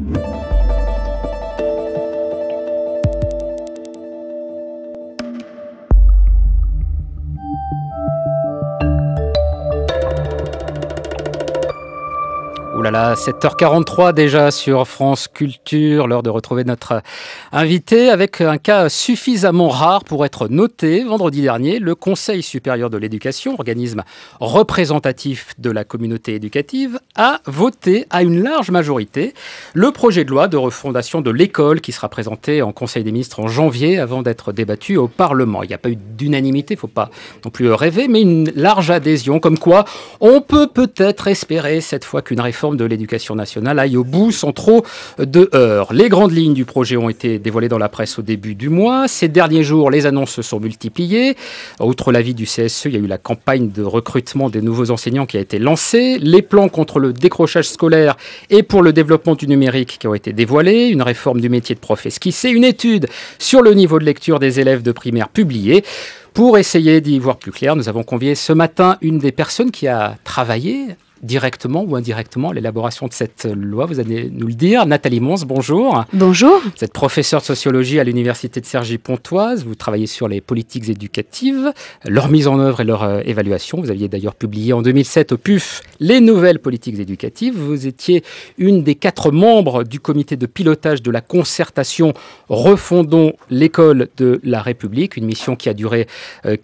Ouh là là, 7h43 déjà sur France Culture, l'heure de retrouver notre invité avec un cas suffisamment rare pour être noté. Vendredi dernier, le Conseil supérieur de l'éducation, organisme représentatif de la communauté éducative, a voté à une large majorité le projet de loi de refondation de l'école qui sera présenté en Conseil des ministres en janvier avant d'être débattu au Parlement. Il n'y a pas eu d'unanimité, il ne faut pas non plus rêver, mais une large adhésion, comme quoi on peut peut-être espérer cette fois qu'une réforme de l'éducation nationale aille au bout sans trop de heurts. Les grandes lignes du projet ont été dévoilées dans la presse au début du mois. Ces derniers jours, les annonces se sont multipliées. Outre l'avis du CSE, il y a eu la campagne de recrutement des nouveaux enseignants qui a été lancée, les plans contre le décrochage scolaire et pour le développement du numérique qui ont été dévoilés, une réforme du métier de prof esquissée, une étude sur le niveau de lecture des élèves de primaire publiée. Pour essayer d'y voir plus clair, nous avons convié ce matin une des personnes qui a travaillé directement ou indirectement l'élaboration de cette loi. Vous allez nous le dire. Nathalie Mons, bonjour. Bonjour. Vous êtes professeure de sociologie à l'université de Cergy-Pontoise. Vous travaillez sur les politiques éducatives, leur mise en œuvre et leur évaluation. Vous aviez d'ailleurs publié en 2007 au PUF les nouvelles politiques éducatives. Vous étiez une des 4 membres du comité de pilotage de la concertation Refondons l'école de la République, une mission qui a duré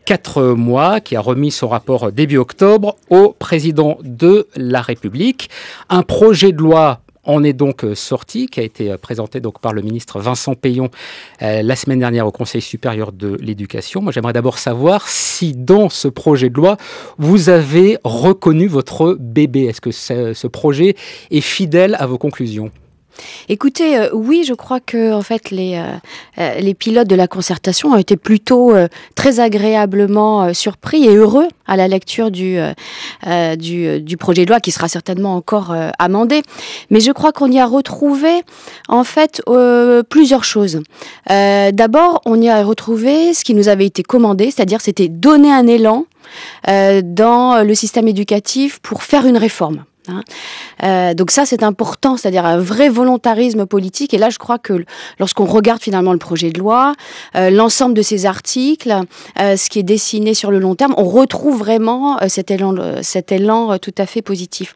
4 mois, qui a remis son rapport début octobre au président de la République. Un projet de loi en est donc sorti, qui a été présenté donc par le ministre Vincent Peillon la semaine dernière au Conseil supérieur de l'éducation. Moi, j'aimerais d'abord savoir si dans ce projet de loi, vous avez reconnu votre bébé. Est-ce que ce projet est fidèle à vos conclusions ? Écoutez, oui, je crois que en fait les pilotes de la concertation ont été plutôt très agréablement surpris et heureux à la lecture du projet de loi qui sera certainement encore amendé. Mais je crois qu'on y a retrouvé en fait plusieurs choses. D'abord, on y a retrouvé ce qui nous avait été commandé, c'est-à-dire c'était donner un élan dans le système éducatif pour faire une réforme. Donc ça c'est important, c'est-à-dire un vrai volontarisme politique. Et là je crois que lorsqu'on regarde finalement le projet de loi, l'ensemble de ces articles, ce qui est dessiné sur le long terme, on retrouve vraiment cet élan tout à fait positif.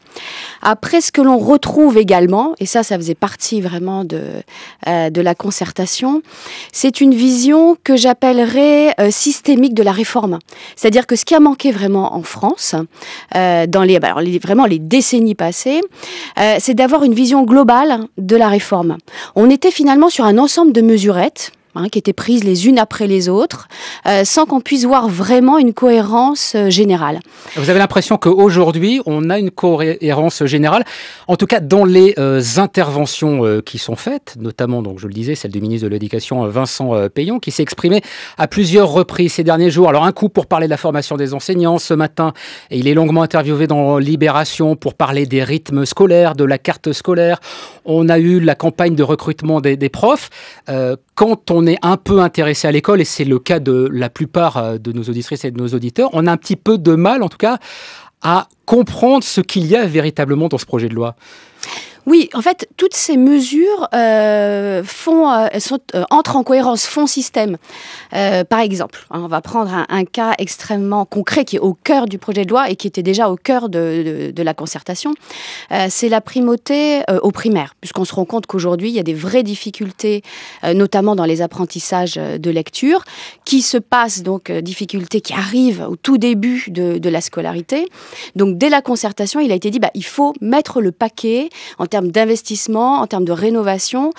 Après, ce que l'on retrouve également, et ça faisait partie vraiment de la concertation, c'est une vision que j'appellerais systémique de la réforme. C'est-à-dire que ce qui a manqué vraiment en France, dans vraiment les décennies passées, c'est d'avoir une vision globale de la réforme. On était finalement sur un ensemble de mesurettes qui étaient prises les unes après les autres, sans qu'on puisse voir vraiment une cohérence générale. Vous avez l'impression qu'aujourd'hui, on a une cohérence générale, en tout cas dans les interventions qui sont faites, notamment, donc je le disais, celle du ministre de l'Éducation, Vincent Peillon, qui s'est exprimé à plusieurs reprises ces derniers jours. Alors un coup pour parler de la formation des enseignants ce matin, et il est longuement interviewé dans Libération pour parler des rythmes scolaires, de la carte scolaire. On a eu la campagne de recrutement des profs. Quand on est un peu intéressé à l'école, et c'est le cas de la plupart de nos auditrices et de nos auditeurs, on a un petit peu de mal, en tout cas, à comprendre ce qu'il y a véritablement dans ce projet de loi. Oui, en fait, toutes ces mesures entrent en cohérence, font système. Par exemple, on va prendre un cas extrêmement concret qui est au cœur du projet de loi et qui était déjà au cœur de la concertation. C'est la primauté au primaire, puisqu'on se rend compte qu'aujourd'hui, il y a des vraies difficultés, notamment dans les apprentissages de lecture, qui se passent, donc difficultés qui arrivent au tout début de la scolarité. Donc, dès la concertation, il a été dit, il faut mettre le paquet en termes d'investissement, en termes de rénovation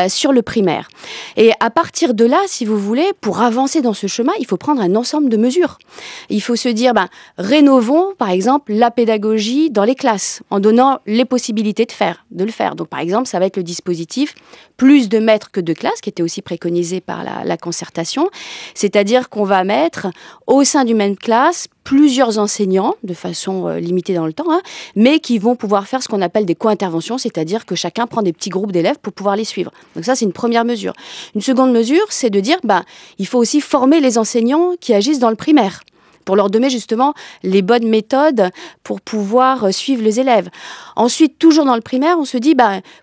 sur le primaire. Et à partir de là, si vous voulez, pour avancer dans ce chemin, il faut prendre un ensemble de mesures. Il faut se dire, rénovons par exemple la pédagogie dans les classes, en donnant les possibilités de le faire. Donc par exemple, ça va être le dispositif plus de maîtres que de classes, qui était aussi préconisé par la concertation. C'est-à-dire qu'on va mettre au sein d'une même classe plusieurs enseignants, de façon limitée dans le temps, mais qui vont pouvoir faire ce qu'on appelle des co-interventions, c'est-à-dire que chacun prend des petits groupes d'élèves pour pouvoir les suivre. Donc ça, c'est une première mesure. Une seconde mesure, c'est de dire, il faut aussi former les enseignants qui agissent dans le primaire. pour leur donner justement les bonnes méthodes pour pouvoir suivre les élèves. Ensuite, toujours dans le primaire, on se dit,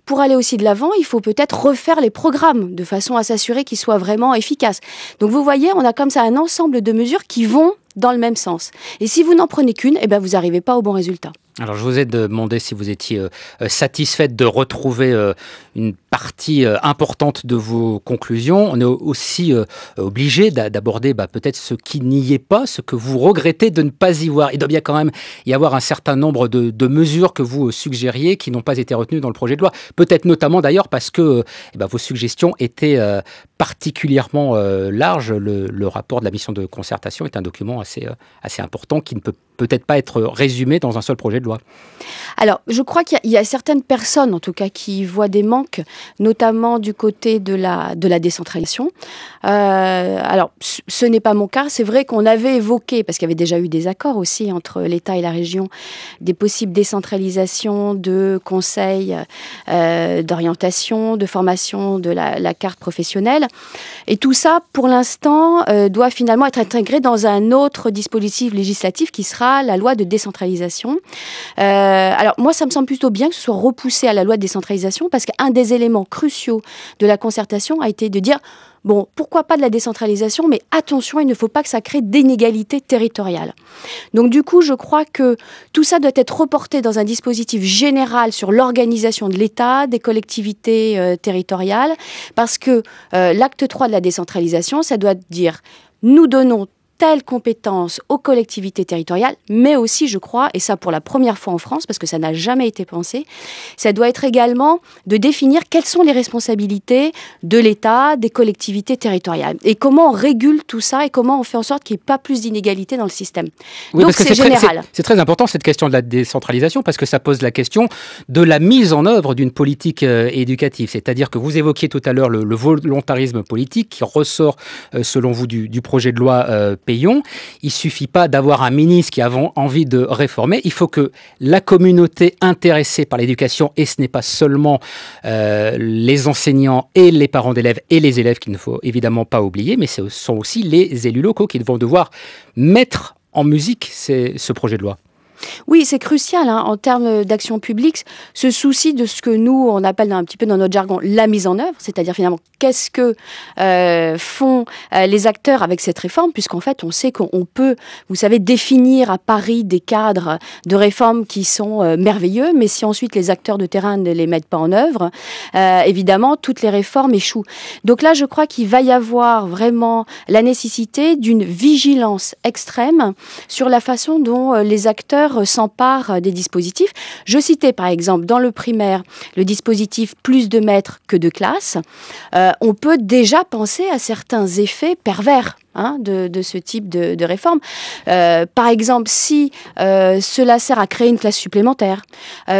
pour aller aussi de l'avant, il faut peut-être refaire les programmes de façon à s'assurer qu'ils soient vraiment efficaces. Donc vous voyez, on a comme ça un ensemble de mesures qui vont dans le même sens. Et si vous n'en prenez qu'une, vous n'arrivez pas au bon résultat. Alors, je vous ai demandé si vous étiez satisfaite de retrouver une partie importante de vos conclusions. On est aussi obligé d'aborder peut-être ce qui n'y est pas, ce que vous regrettez de ne pas y voir. Il doit bien quand même y avoir un certain nombre de mesures que vous suggériez qui n'ont pas été retenues dans le projet de loi. Peut-être notamment d'ailleurs parce que vos suggestions étaient particulièrement larges. Le rapport de la mission de concertation est un document assez important qui ne peut peut-être pas être résumé dans un seul projet de loi. Alors, je crois qu'il y a certaines personnes, en tout cas, qui voient des manques, notamment du côté de la décentralisation. Alors, ce n'est pas mon cas. C'est vrai qu'on avait évoqué, parce qu'il y avait déjà eu des accords aussi entre l'État et la région, des possibles décentralisations de conseils d'orientation, de formation de la carte professionnelle. Et tout ça, pour l'instant, doit finalement être intégré dans un autre dispositif législatif qui sera la loi de décentralisation. Alors moi, ça me semble plutôt bien que ce soit repoussé à la loi de décentralisation parce qu'un des éléments cruciaux de la concertation a été de dire pourquoi pas de la décentralisation, mais attention, il ne faut pas que ça crée d'inégalités territoriales. Donc du coup, je crois que tout ça doit être reporté dans un dispositif général sur l'organisation de l'État, des collectivités territoriales, parce que l'acte 3 de la décentralisation, ça doit dire nous donnons telle compétence aux collectivités territoriales, mais aussi, je crois, et ça pour la première fois en France, parce que ça n'a jamais été pensé, ça doit être également de définir quelles sont les responsabilités de l'État, des collectivités territoriales, et comment on régule tout ça, et comment on fait en sorte qu'il n'y ait pas plus d'inégalités dans le système. Oui, donc c'est général. C'est très important cette question de la décentralisation, parce que ça pose la question de la mise en œuvre d'une politique éducative. C'est-à-dire que vous évoquiez tout à l'heure le volontarisme politique qui ressort, selon vous, du projet de loi Payon. Il ne suffit pas d'avoir un ministre qui a envie de réformer. Il faut que la communauté intéressée par l'éducation, et ce n'est pas seulement les enseignants et les parents d'élèves et les élèves qu'il ne faut évidemment pas oublier, mais ce sont aussi les élus locaux qui vont devoir mettre en musique ce projet de loi. Oui, c'est crucial en termes d'action publique, ce souci de ce que nous, on appelle un petit peu dans notre jargon la mise en œuvre, c'est-à-dire finalement qu'est-ce que font les acteurs avec cette réforme, puisqu'en fait on sait qu'on peut, vous savez, définir à Paris des cadres de réforme qui sont merveilleux, mais si ensuite les acteurs de terrain ne les mettent pas en œuvre, évidemment toutes les réformes échouent. Donc là je crois qu'il va y avoir vraiment la nécessité d'une vigilance extrême sur la façon dont les acteurs s'emparent des dispositifs. Je citais par exemple dans le primaire le dispositif plus de maîtres que de classes. On peut déjà penser à certains effets pervers de ce type de réforme. Par exemple, si cela sert à créer une classe supplémentaire,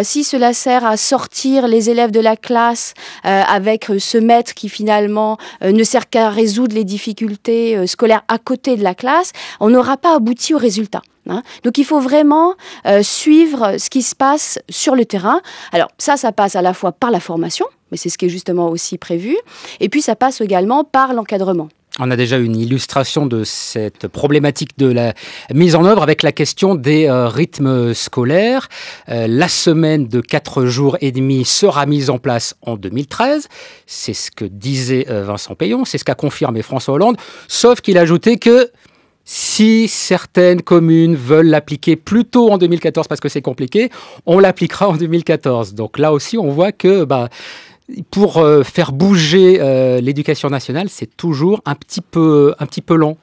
si cela sert à sortir les élèves de la classe avec ce maître qui finalement ne sert qu'à résoudre les difficultés scolaires à côté de la classe, on n'aura pas abouti au résultat. Donc il faut vraiment suivre ce qui se passe sur le terrain. Alors ça passe à la fois par la formation, mais c'est ce qui est justement aussi prévu, et puis ça passe également par l'encadrement. On a déjà une illustration de cette problématique de la mise en œuvre avec la question des rythmes scolaires. La semaine de 4 jours et demi sera mise en place en 2013. C'est ce que disait Vincent Payon, c'est ce qu'a confirmé François Hollande, sauf qu'il ajoutait que si certaines communes veulent l'appliquer plus tôt en 2014 parce que c'est compliqué, on l'appliquera en 2014. Donc là aussi, on voit que pour faire bouger l'éducation nationale, c'est toujours un petit peu lent.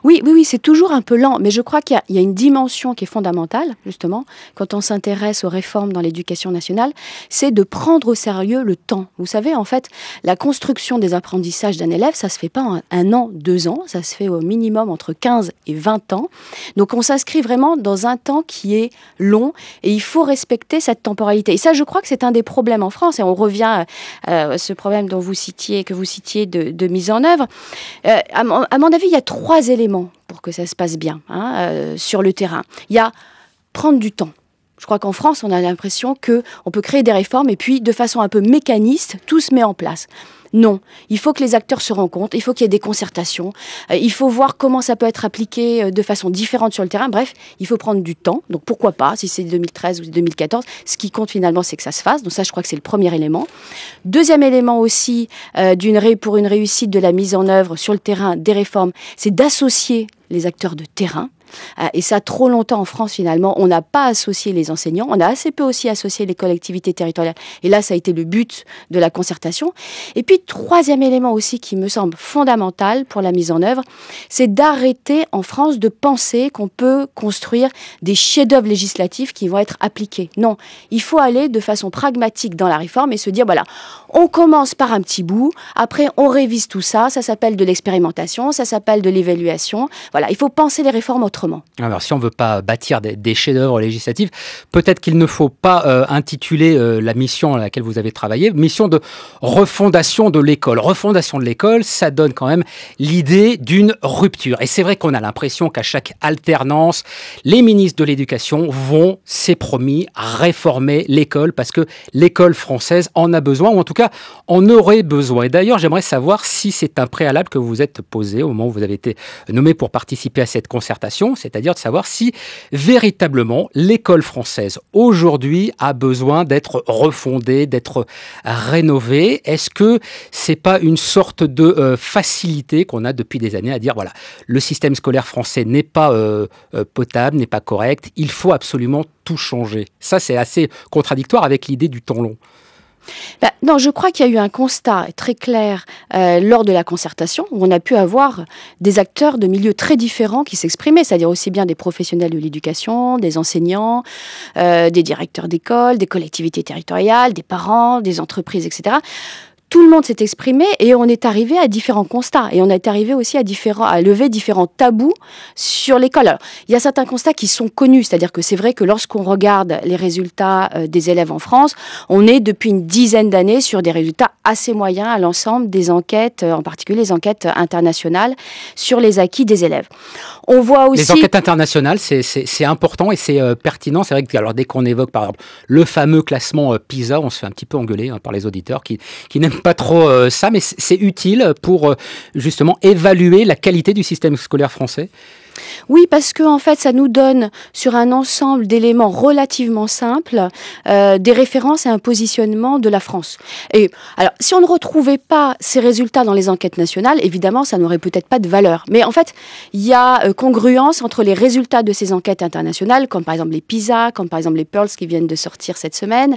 Oui, c'est toujours un peu lent, mais je crois qu'il y a une dimension qui est fondamentale, justement, quand on s'intéresse aux réformes dans l'éducation nationale, c'est de prendre au sérieux le temps. Vous savez, en fait, la construction des apprentissages d'un élève, ça se fait pas en 1 an, 2 ans, ça se fait au minimum entre 15 et 20 ans. Donc on s'inscrit vraiment dans un temps qui est long et il faut respecter cette temporalité. Et ça, je crois que c'est un des problèmes en France, et on revient à ce problème que vous citiez de mise en œuvre. À mon avis, il y a 3 éléments pour que ça se passe bien sur le terrain. Il y a prendre du temps. Je crois qu'en France, on a l'impression qu'on peut créer des réformes et puis, de façon un peu mécaniste, tout se met en place. Non, il faut que les acteurs se rencontrent, il faut qu'il y ait des concertations, il faut voir comment ça peut être appliqué de façon différente sur le terrain. Bref, il faut prendre du temps. Donc pourquoi pas, si c'est 2013 ou 2014, ce qui compte finalement, c'est que ça se fasse. Donc ça, je crois que c'est le premier élément. Deuxième élément aussi, pour une réussite de la mise en œuvre sur le terrain des réformes, c'est d'associer les acteurs de terrain. Et ça, trop longtemps en France, finalement, on n'a pas associé les enseignants. On a assez peu aussi associé les collectivités territoriales. Et là, ça a été le but de la concertation. Et puis, troisième élément aussi qui me semble fondamental pour la mise en œuvre, c'est d'arrêter en France de penser qu'on peut construire des chefs-d'œuvre législatifs qui vont être appliqués. Non, il faut aller de façon pragmatique dans la réforme et se dire, voilà, on commence par un petit bout, après on révise tout ça, ça s'appelle de l'expérimentation, ça s'appelle de l'évaluation. Voilà, il faut penser les réformes autrement. Alors, si on ne veut pas bâtir des chefs-d'œuvre législatifs, peut-être qu'il ne faut pas intituler la mission à laquelle vous avez travaillé, mission de refondation de l'école. Refondation de l'école, ça donne quand même l'idée d'une rupture. Et c'est vrai qu'on a l'impression qu'à chaque alternance, les ministres de l'Éducation vont, c'est promis, réformer l'école parce que l'école française en a besoin, ou en tout cas en aurait besoin. Et d'ailleurs, j'aimerais savoir si c'est un préalable que vous vous êtes posé au moment où vous avez été nommé pour participer à cette concertation, c'est-à-dire de savoir si véritablement l'école française aujourd'hui a besoin d'être refondée, d'être rénovée. Est-ce que c'est pas une sorte de facilité qu'on a depuis des années à dire voilà, le système scolaire français n'est pas potable, n'est pas correct, il faut absolument tout changer. Ça, c'est assez contradictoire avec l'idée du temps long. Non, je crois qu'il y a eu un constat très clair lors de la concertation où on a pu avoir des acteurs de milieux très différents qui s'exprimaient, c'est-à-dire aussi bien des professionnels de l'éducation, des enseignants, des directeurs d'école, des collectivités territoriales, des parents, des entreprises, etc. Tout le monde s'est exprimé et on est arrivé à différents constats. Et on est arrivé aussi à lever différents tabous sur l'école. Alors, il y a certains constats qui sont connus, c'est-à-dire que c'est vrai que lorsqu'on regarde les résultats des élèves en France, on est depuis une dizaine d'années sur des résultats assez moyens à l'ensemble des enquêtes, en particulier les enquêtes internationales sur les acquis des élèves. On voit aussi... Les enquêtes internationales, c'est important et c'est pertinent. C'est vrai que alors, dès qu'on évoque par exemple le fameux classement PISA, on se fait un petit peu engueuler par les auditeurs qui n'aiment pas trop ça, mais c'est utile pour justement évaluer la qualité du système scolaire français. Oui, parce que en fait, ça nous donne sur un ensemble d'éléments relativement simples des références et un positionnement de la France. Et alors, si on ne retrouvait pas ces résultats dans les enquêtes nationales, évidemment, ça n'aurait peut-être pas de valeur. Mais en fait, il y a congruence entre les résultats de ces enquêtes internationales, comme par exemple les PISA, comme par exemple les Pearls qui viennent de sortir cette semaine,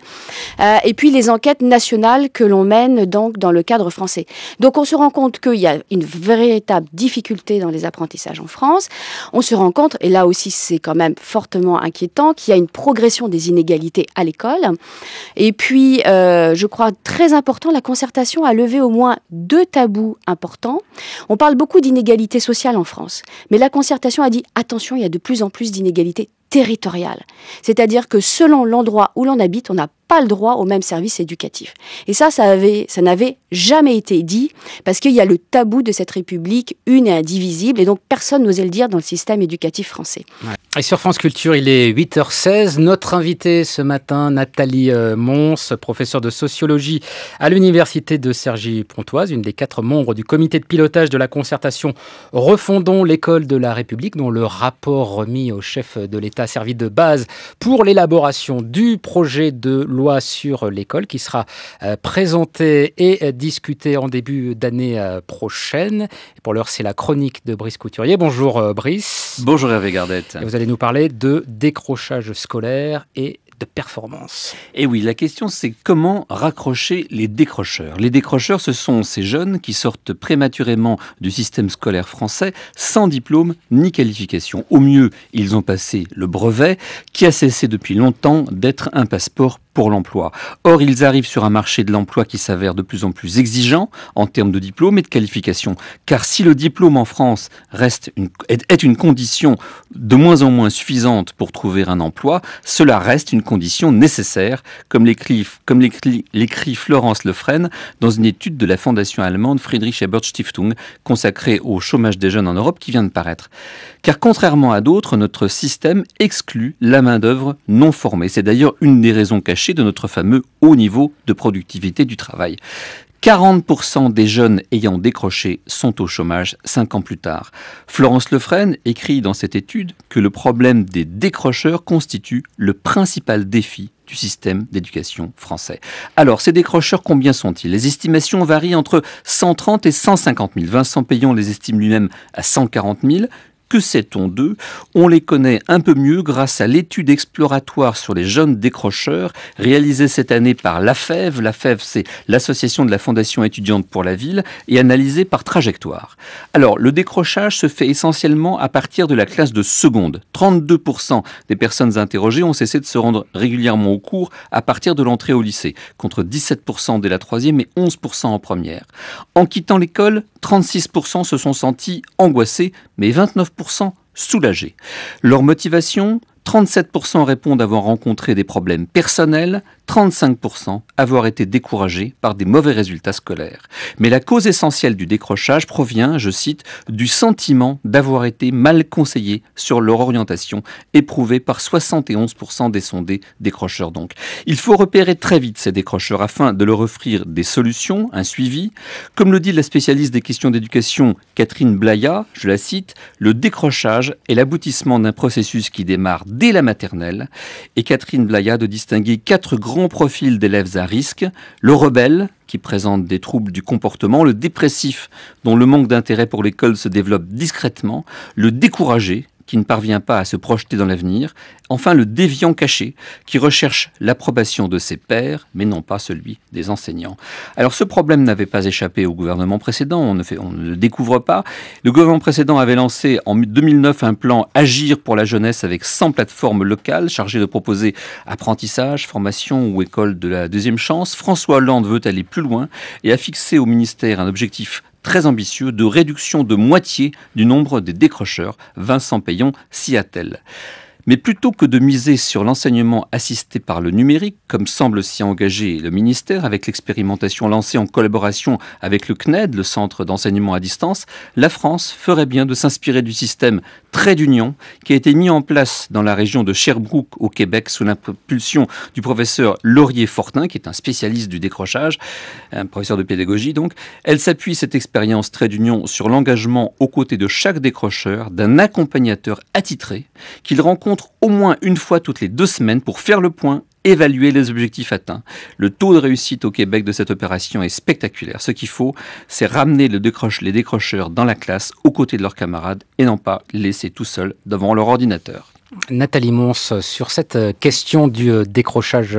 et puis les enquêtes nationales que l'on mène donc dans le cadre français. Donc, on se rend compte qu'il y a une véritable difficulté dans les apprentissages en France. On se rend compte, et là aussi c'est quand même fortement inquiétant, qu'il y a une progression des inégalités à l'école. Et puis, je crois très important, la concertation a levé au moins 2 tabous importants. On parle beaucoup d'inégalités sociales en France, mais la concertation a dit attention, il y a de plus en plus d'inégalités territoriales. C'est-à-dire que selon l'endroit où l'on habite, on n'a pas le droit au même service éducatif. Et ça n'avait jamais été dit parce qu'il y a le tabou de cette République une et indivisible et donc personne n'osait le dire dans le système éducatif français. Ouais. Et sur France Culture, il est 8h16. Notre invitée ce matin, Nathalie Mons, professeure de sociologie à l'université de Cergy-Pontoise, une des 4 membres du comité de pilotage de la concertation Refondons l'école de la République, dont le rapport remis au chef de l'État a servi de base pour l'élaboration du projet de loi sur l'école qui sera présenté et discuté en début d'année prochaine. Et pour l'heure, c'est la chronique de Brice Couturier. Bonjour Brice. Bonjour Hervé Gardette. Et vous allez nous parler de décrochage scolaire et de performance. Et oui, la question c'est comment raccrocher les décrocheurs. Les décrocheurs, ce sont ces jeunes qui sortent prématurément du système scolaire français sans diplôme ni qualification. Au mieux, ils ont passé le brevet qui a cessé depuis longtemps d'être un passeport pour l'emploi. Or, ils arrivent sur un marché de l'emploi qui s'avère de plus en plus exigeant en termes de diplôme et de qualification. Car si le diplôme en France est une condition de moins en moins suffisante pour trouver un emploi, cela reste une condition nécessaire, comme l'écrit Florence Lefresne dans une étude de la fondation allemande Friedrich Ebert Stiftung consacrée au chômage des jeunes en Europe qui vient de paraître. Car contrairement à d'autres, notre système exclut la main-d'œuvre non formée. C'est d'ailleurs une des raisons cachées de notre fameux haut niveau de productivité du travail. 40% des jeunes ayant décroché sont au chômage 5 ans plus tard. Florence Lefresne écrit dans cette étude que le problème des décrocheurs constitue le principal défi du système d'éducation français. Alors, ces décrocheurs, combien sont-ils? Les estimations varient entre 130 et 150 000. Vincent Payon les estime lui-même à 140 000. Que sait-on d'eux? On les connaît un peu mieux grâce à l'étude exploratoire sur les jeunes décrocheurs réalisée cette année par l'AFEV. L'AFEV, c'est l'association de la Fondation étudiante pour la ville et analysée par Trajectoire. Alors, le décrochage se fait essentiellement à partir de la classe de seconde. 32% des personnes interrogées ont cessé de se rendre régulièrement au cours à partir de l'entrée au lycée, contre 17% dès la troisième et 11% en première. En quittant l'école, 36% se sont sentis angoissés, mais 29% soulagés. Leur motivation, 37% répondent avoir rencontré des problèmes personnels, 35% avoir été découragés par des mauvais résultats scolaires. Mais la cause essentielle du décrochage provient, je cite, du sentiment d'avoir été mal conseillés sur leur orientation, éprouvé par 71% des sondés décrocheurs donc. Il faut repérer très vite ces décrocheurs afin de leur offrir des solutions, un suivi. Comme le dit la spécialiste des questions d'éducation Catherine Blaya, je la cite, le décrochage est l'aboutissement d'un processus qui démarre dès la maternelle. Et Catherine Blaya de distinguer 4 grands profils d'élèves à risque: le rebelle, qui présente des troubles du comportement, le dépressif, dont le manque d'intérêt pour l'école se développe discrètement, le découragé, qui ne parvient pas à se projeter dans l'avenir, enfin le déviant caché, qui recherche l'approbation de ses pairs, mais non pas celui des enseignants. Alors ce problème n'avait pas échappé au gouvernement précédent, on ne le découvre pas. Le gouvernement précédent avait lancé en 2009 un plan Agir pour la jeunesse avec 100 plateformes locales chargées de proposer apprentissage, formation ou école de la deuxième chance. François Hollande veut aller plus loin et a fixé au ministère un objectif très ambitieux de réduction de moitié du nombre des décrocheurs. Vincent Payon s'y attelle. Mais plutôt que de miser sur l'enseignement assisté par le numérique, comme semble s'y engager le ministère avec l'expérimentation lancée en collaboration avec le CNED, le Centre d'enseignement à distance, la France ferait bien de s'inspirer du système Trait d'Union qui a été mis en place dans la région de Sherbrooke au Québec sous l'impulsion du professeur Laurier-Fortin, qui est un spécialiste du décrochage, un professeur de pédagogie donc. Elle s'appuie, cette expérience Trait d'Union, sur l'engagement aux côtés de chaque décrocheur d'un accompagnateur attitré qu'il rencontre au moins une fois toutes les 2 semaines pour faire le point, évaluer les objectifs atteints. Le taux de réussite au Québec de cette opération est spectaculaire. Ce qu'il faut, c'est ramener les décrocheurs dans la classe aux côtés de leurs camarades et non pas les laisser tout seuls devant leur ordinateur. Nathalie Mons, sur cette question du décrochage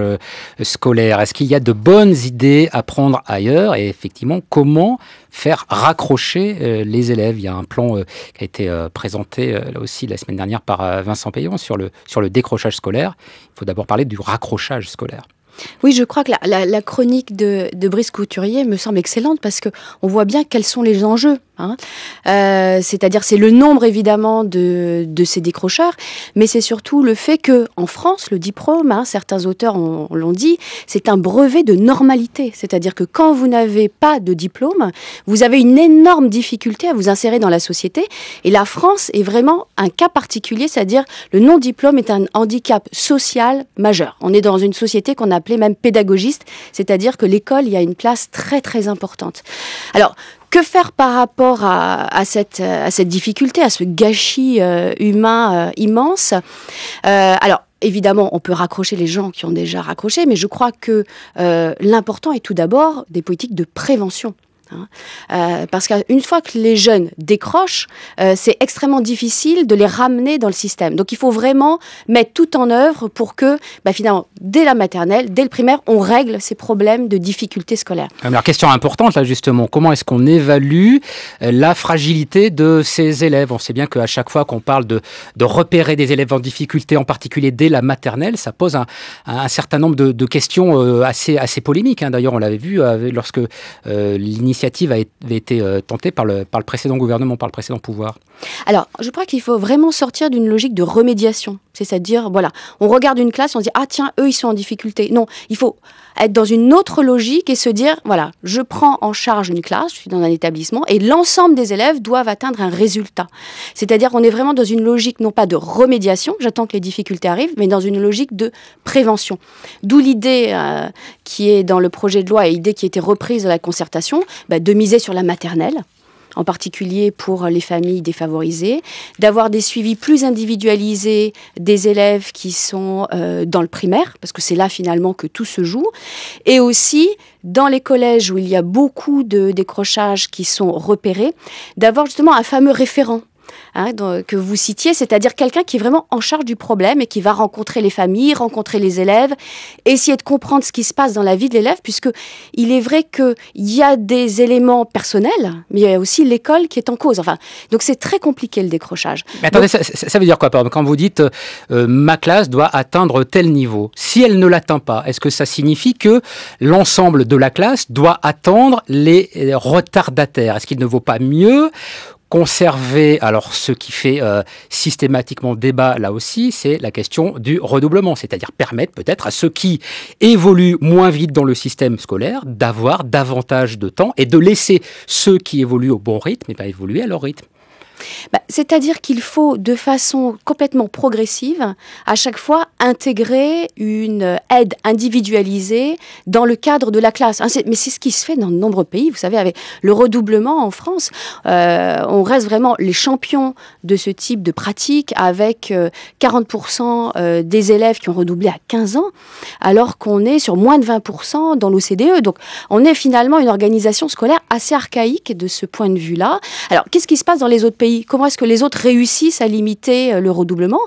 scolaire, est-ce qu'il y a de bonnes idées à prendre ailleurs? Et effectivement, comment faire raccrocher les élèves? Il y a un plan qui a été présenté là aussi la semaine dernière par Vincent Payon sur le décrochage scolaire. Il faut d'abord parler du raccrochage scolaire. Oui, je crois que la chronique de Brice Couturier me semble excellente parce qu'on voit bien quels sont les enjeux. C'est-à-dire c'est le nombre évidemment de ces décrocheurs, mais c'est surtout le fait que en France le diplôme, certains auteurs l'ont dit, c'est un brevet de normalité. C'est-à-dire que quand vous n'avez pas de diplôme, vous avez une énorme difficulté à vous insérer dans la société. Et la France est vraiment un cas particulier, c'est-à-dire le non-diplôme est un handicap social majeur. On est dans une société qu'on appelait même pédagogiste, c'est-à-dire que l'école y a une place très très importante. Alors, que faire par rapport à cette difficulté, à ce gâchis humain immense? Alors, évidemment, on peut raccrocher les gens qui ont déjà raccroché, mais je crois que l'important est tout d'abord des politiques de prévention. Parce qu'une fois que les jeunes décrochent, c'est extrêmement difficile de les ramener dans le système. Donc il faut vraiment mettre tout en œuvre pour que, finalement, dès la maternelle, dès le primaire, on règle ces problèmes de difficultés scolaires. Alors, question importante, là, justement, comment est-ce qu'on évalue la fragilité de ces élèves ? On sait bien qu'à chaque fois qu'on parle de repérer des élèves en difficulté, en particulier dès la maternelle, ça pose un certain nombre de questions assez polémiques. D'ailleurs, on l'avait vu lorsque l'initiative avait été tentée par le précédent gouvernement, par le précédent pouvoir. Alors, je crois qu'il faut vraiment sortir d'une logique de remédiation. C'est-à-dire, on regarde une classe, on se dit, ah tiens, eux, ils sont en difficulté. Non, il faut être dans une autre logique et se dire, je prends en charge une classe, je suis dans un établissement, et l'ensemble des élèves doivent atteindre un résultat. C'est-à-dire qu'on est vraiment dans une logique, non pas de remédiation, j'attends que les difficultés arrivent, mais dans une logique de prévention. D'où l'idée qui est dans le projet de loi et l'idée qui a été reprise dans la concertation, de miser sur la maternelle, en particulier pour les familles défavorisées, d'avoir des suivis plus individualisés des élèves qui sont dans le primaire, parce que c'est là finalement que tout se joue, et aussi dans les collèges où il y a beaucoup de décrochages qui sont repérés, d'avoir justement un fameux référent que vous citiez, c'est-à-dire quelqu'un qui est vraiment en charge du problème et qui va rencontrer les familles, rencontrer les élèves, essayer de comprendre ce qui se passe dans la vie de l'élève, puisque il est vrai qu'il y a des éléments personnels, mais il y a aussi l'école qui est en cause. Donc c'est très compliqué le décrochage. Mais attendez, ça veut dire quoi, pardon, quand vous dites ma classe doit atteindre tel niveau, si elle ne l'atteint pas, est-ce que ça signifie que l'ensemble de la classe doit attendre les retardataires ? Est-ce qu'il ne vaut pas mieux conserver, alors ce qui fait systématiquement débat là aussi, c'est la question du redoublement, c'est-à-dire permettre peut-être à ceux qui évoluent moins vite dans le système scolaire d'avoir davantage de temps et de laisser ceux qui évoluent au bon rythme évoluer à leur rythme. C'est-à-dire qu'il faut, de façon complètement progressive, à chaque fois intégrer une aide individualisée dans le cadre de la classe. Mais c'est ce qui se fait dans de nombreux pays. Vous savez, avec le redoublement en France, on reste vraiment les champions de ce type de pratique, avec 40% des élèves qui ont redoublé à 15 ans, alors qu'on est sur moins de 20% dans l'OCDE. Donc, on est finalement une organisation scolaire assez archaïque de ce point de vue-là. Alors, qu'est-ce qui se passe dans les autres pays ? Comment est-ce que les autres réussissent à limiter le redoublement ?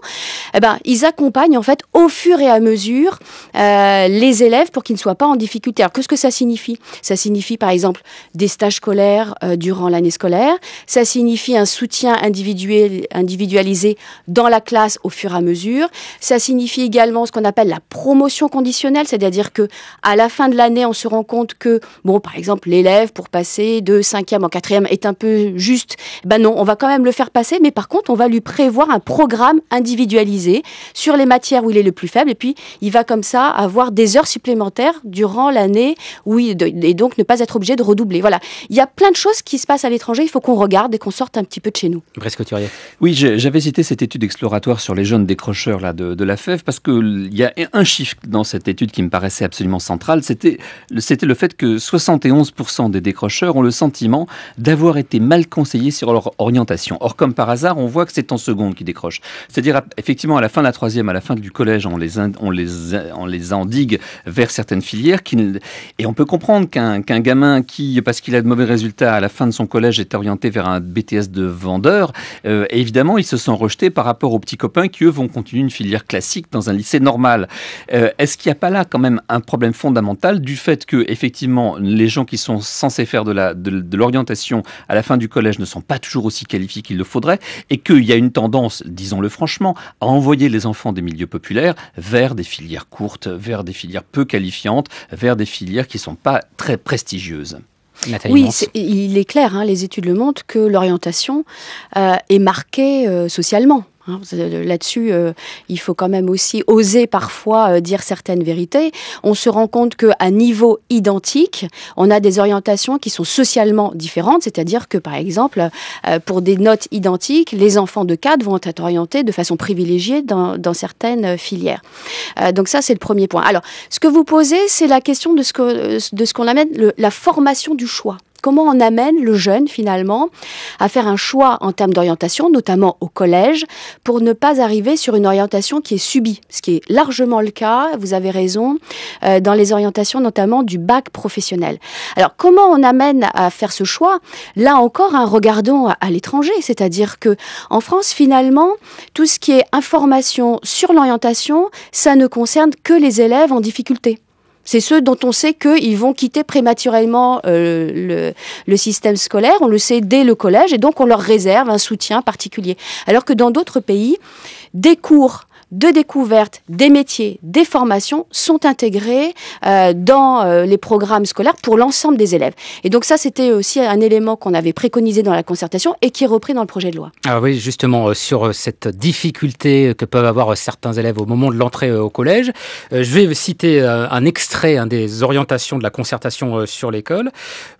Ils accompagnent en fait au fur et à mesure les élèves pour qu'ils ne soient pas en difficulté. Alors qu'est-ce que ça signifie ? Ça signifie par exemple des stages scolaires durant l'année scolaire. Ça signifie un soutien individualisé dans la classe au fur et à mesure. Ça signifie également ce qu'on appelle la promotion conditionnelle, c'est-à-dire que à la fin de l'année, on se rend compte que par exemple l'élève pour passer de 5e en 4e est un peu juste. Non, on va quand même le faire passer, mais par contre, on va lui prévoir un programme individualisé sur les matières où il est le plus faible, et puis il va comme ça avoir des heures supplémentaires durant l'année, et donc ne pas être obligé de redoubler. Voilà. Il y a plein de choses qui se passent à l'étranger, il faut qu'on regarde et qu'on sorte un petit peu de chez nous. Brice Couturier. Oui, j'avais cité cette étude exploratoire sur les jeunes décrocheurs de la FEV, parce qu'il y a un chiffre dans cette étude qui me paraissait absolument central, c'était le fait que 71% des décrocheurs ont le sentiment d'avoir été mal conseillés sur leur orientation. Or, comme par hasard, on voit que c'est en seconde qu'ils décrochent. C'est-à-dire, effectivement, à la fin de la troisième, à la fin du collège, on les endigue vers certaines filières. Et on peut comprendre qu'un gamin qui, parce qu'il a de mauvais résultats, à la fin de son collège, est orienté vers un BTS de vendeur, évidemment, il se sent rejeté par rapport aux petits copains qui, eux, vont continuer une filière classique dans un lycée normal. Est-ce qu'il n'y a pas là, quand même, un problème fondamental du fait que, effectivement, les gens qui sont censés faire de l'orientation à la fin du collège ne sont pas toujours aussi qualifiés qu'il le faudrait, et qu'il y a une tendance, disons-le franchement, à envoyer les enfants des milieux populaires vers des filières courtes, vers des filières peu qualifiantes, vers des filières qui ne sont pas très prestigieuses. Oui, il est clair, les études le montrent, que l'orientation est marquée socialement. Là-dessus, il faut quand même aussi oser parfois dire certaines vérités. On se rend compte qu'à niveau identique, on a des orientations qui sont socialement différentes, c'est-à-dire que, par exemple, pour des notes identiques, les enfants de cadre vont être orientés de façon privilégiée dans certaines filières. Donc ça, c'est le premier point. Alors, ce que vous posez, c'est la question de ce qu'on appelle la formation du choix. comment on amène le jeune finalement à faire un choix en termes d'orientation, notamment au collège, pour ne pas arriver sur une orientation qui est subie, ce qui est largement le cas, vous avez raison, dans les orientations notamment du bac professionnel. Alors comment on amène à faire ce choix? Là encore, regardons à l'étranger, c'est-à-dire que en France finalement, tout ce qui est information sur l'orientation, ça ne concerne que les élèves en difficulté. C'est ceux dont on sait qu'ils vont quitter prématurément le système scolaire, on le sait dès le collège, et donc on leur réserve un soutien particulier. Alors que dans d'autres pays, des cours de découverte, des métiers, des formations sont intégrés dans les programmes scolaires pour l'ensemble des élèves. Et donc ça, c'était aussi un élément qu'on avait préconisé dans la concertation et qui est repris dans le projet de loi. Ah oui, justement, sur cette difficulté que peuvent avoir certains élèves au moment de l'entrée au collège, je vais citer un extrait des orientations de la concertation sur l'école.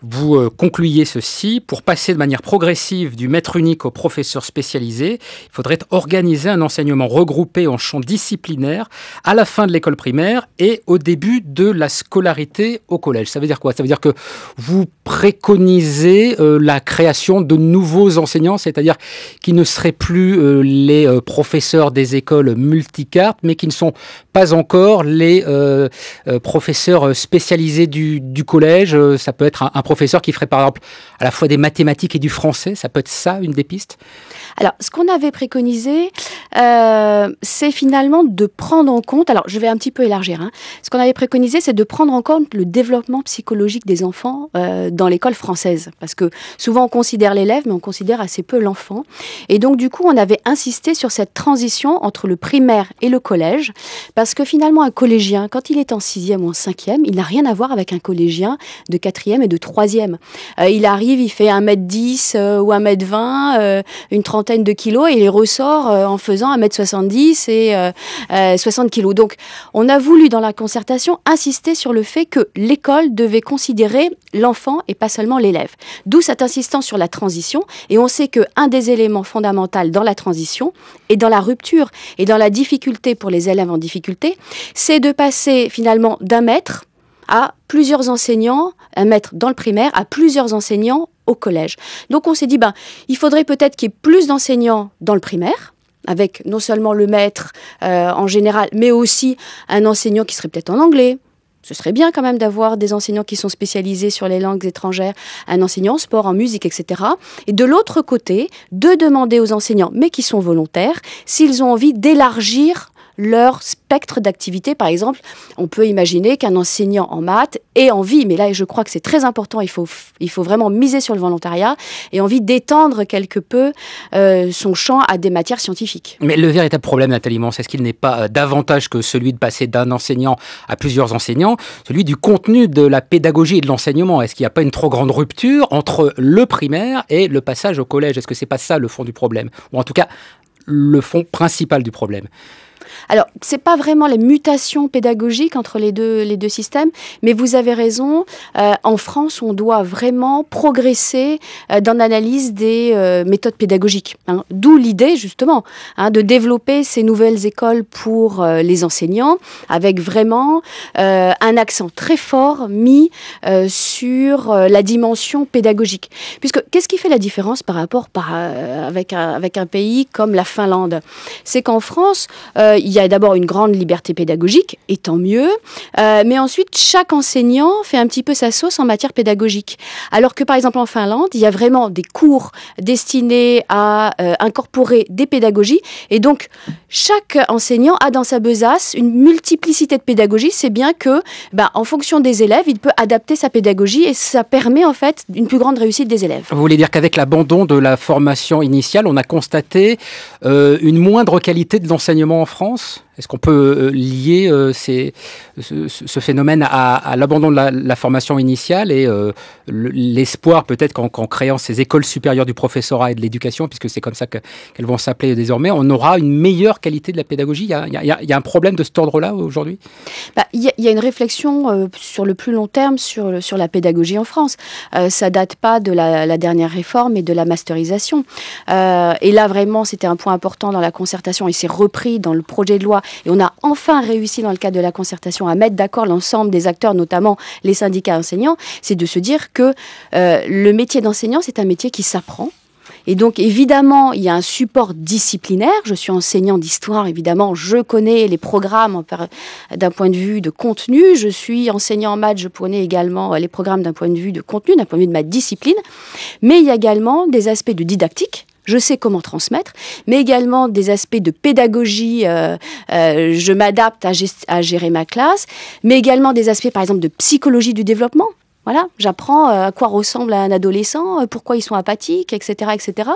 Vous concluez ceci: pour passer de manière progressive du maître unique au professeur spécialisé, il faudrait organiser un enseignement regroupé en champ disciplinaire à la fin de l'école primaire et au début de la scolarité au collège. Ça veut dire quoi? Ça veut dire que vous préconisez la création de nouveaux enseignants, c'est-à-dire qui ne seraient plus les professeurs des écoles multicartes, mais qui ne sont pas encore les professeurs spécialisés du collège. Ça peut être un professeur qui ferait par exemple à la fois des mathématiques et du français. Ça peut être ça, une des pistes? Alors, ce qu'on avait préconisé, c'est finalement de prendre en compte, alors je vais un petit peu élargir, ce qu'on avait préconisé, c'est de prendre en compte le développement psychologique des enfants dans l'école française. Parce que souvent on considère l'élève, mais on considère assez peu l'enfant. Et donc du coup, on avait insisté sur cette transition entre le primaire et le collège, parce que finalement un collégien, quand il est en 6e ou en 5e, il n'a rien à voir avec un collégien de 4e et de 3e. Il arrive, il fait 1m10 ou 1m20, une trentaine de kilos, et il ressort en faisant 1m70 et 60 kilos. Donc, on a voulu, dans la concertation, insister sur le fait que l'école devait considérer l'enfant et pas seulement l'élève. D'où cette insistance sur la transition. Et on sait qu'un des éléments fondamentaux dans la transition et dans la rupture et dans la difficulté pour les élèves en difficulté, c'est de passer finalement d'un maître à plusieurs enseignants, un maître dans le primaire, à plusieurs enseignants au collège. Donc on s'est dit, il faudrait peut-être qu'il y ait plus d'enseignants dans le primaire, avec non seulement le maître en général, mais aussi un enseignant qui serait peut-être en anglais. Ce serait bien quand même d'avoir des enseignants qui sont spécialisés sur les langues étrangères, un enseignant en sport, en musique, etc. Et de l'autre côté, de demander aux enseignants, mais qui sont volontaires, s'ils ont envie d'élargir leur spectre d'activité. Par exemple, on peut imaginer qu'un enseignant en maths ait envie, mais là je crois que c'est très important, il faut vraiment miser sur le volontariat, et envie d'étendre quelque peu son champ à des matières scientifiques. Mais le véritable problème, Nathalie Mans, est-ce qu'il n'est pas davantage que celui de passer d'un enseignant à plusieurs enseignants, celui du contenu de la pédagogie et de l'enseignement? Est-ce qu'il n'y a pas une trop grande rupture entre le primaire et le passage au collège? Est-ce que c'est pas ça le fond du problème? Ou en tout cas, le fond principal du problème? Alors, c'est pas vraiment les mutations pédagogiques entre les deux systèmes, mais vous avez raison, en France, on doit vraiment progresser dans l'analyse des méthodes pédagogiques. D'où l'idée, justement, de développer ces nouvelles écoles pour les enseignants, avec vraiment un accent très fort mis sur la dimension pédagogique. Puisque, qu'est-ce qui fait la différence par rapport avec un pays comme la Finlande? C'est qu'en France, il y a d'abord une grande liberté pédagogique, et tant mieux, mais ensuite, chaque enseignant fait un petit peu sa sauce en matière pédagogique. Alors que, par exemple, en Finlande, il y a vraiment des cours destinés à incorporer des pédagogies, et donc, chaque enseignant a dans sa besace une multiplicité de pédagogies. C'est bien que, en fonction des élèves, il peut adapter sa pédagogie, et ça permet, en fait, une plus grande réussite des élèves. Vous voulez dire qu'avec l'abandon de la formation initiale, on a constaté une moindre qualité de l'enseignement en France ? Est-ce qu'on peut lier ce phénomène à l'abandon de la formation initiale et l'espoir peut-être qu'en créant ces écoles supérieures du professorat et de l'éducation, puisque c'est comme ça qu'elles vont s'appeler désormais, on aura une meilleure qualité de la pédagogie? Il y a un problème de cet ordre-là aujourd'hui? Il y a une réflexion sur le plus long terme sur la pédagogie en France. Ça date pas de la dernière réforme et de la masterisation. Et là, vraiment, c'était un point important dans la concertation et c'est repris dans le projet de loi Et on a enfin réussi dans le cadre de la concertation à mettre d'accord l'ensemble des acteurs, notamment les syndicats enseignants, c'est de se dire que le métier d'enseignant, c'est un métier qui s'apprend. Et donc, évidemment, il y a un support disciplinaire. Je suis enseignant d'histoire, évidemment, je connais les programmes d'un point de vue de contenu. Je suis enseignant en maths, je connais également les programmes d'un point de vue de contenu, d'un point de vue de ma discipline. Mais il y a également des aspects de didactique. Je sais comment transmettre, mais également des aspects de pédagogie. Je m'adapte à gérer ma classe, mais également des aspects, par exemple, de psychologie du développement. Voilà, j'apprends à quoi ressemble un adolescent, pourquoi ils sont apathiques, etc., etc.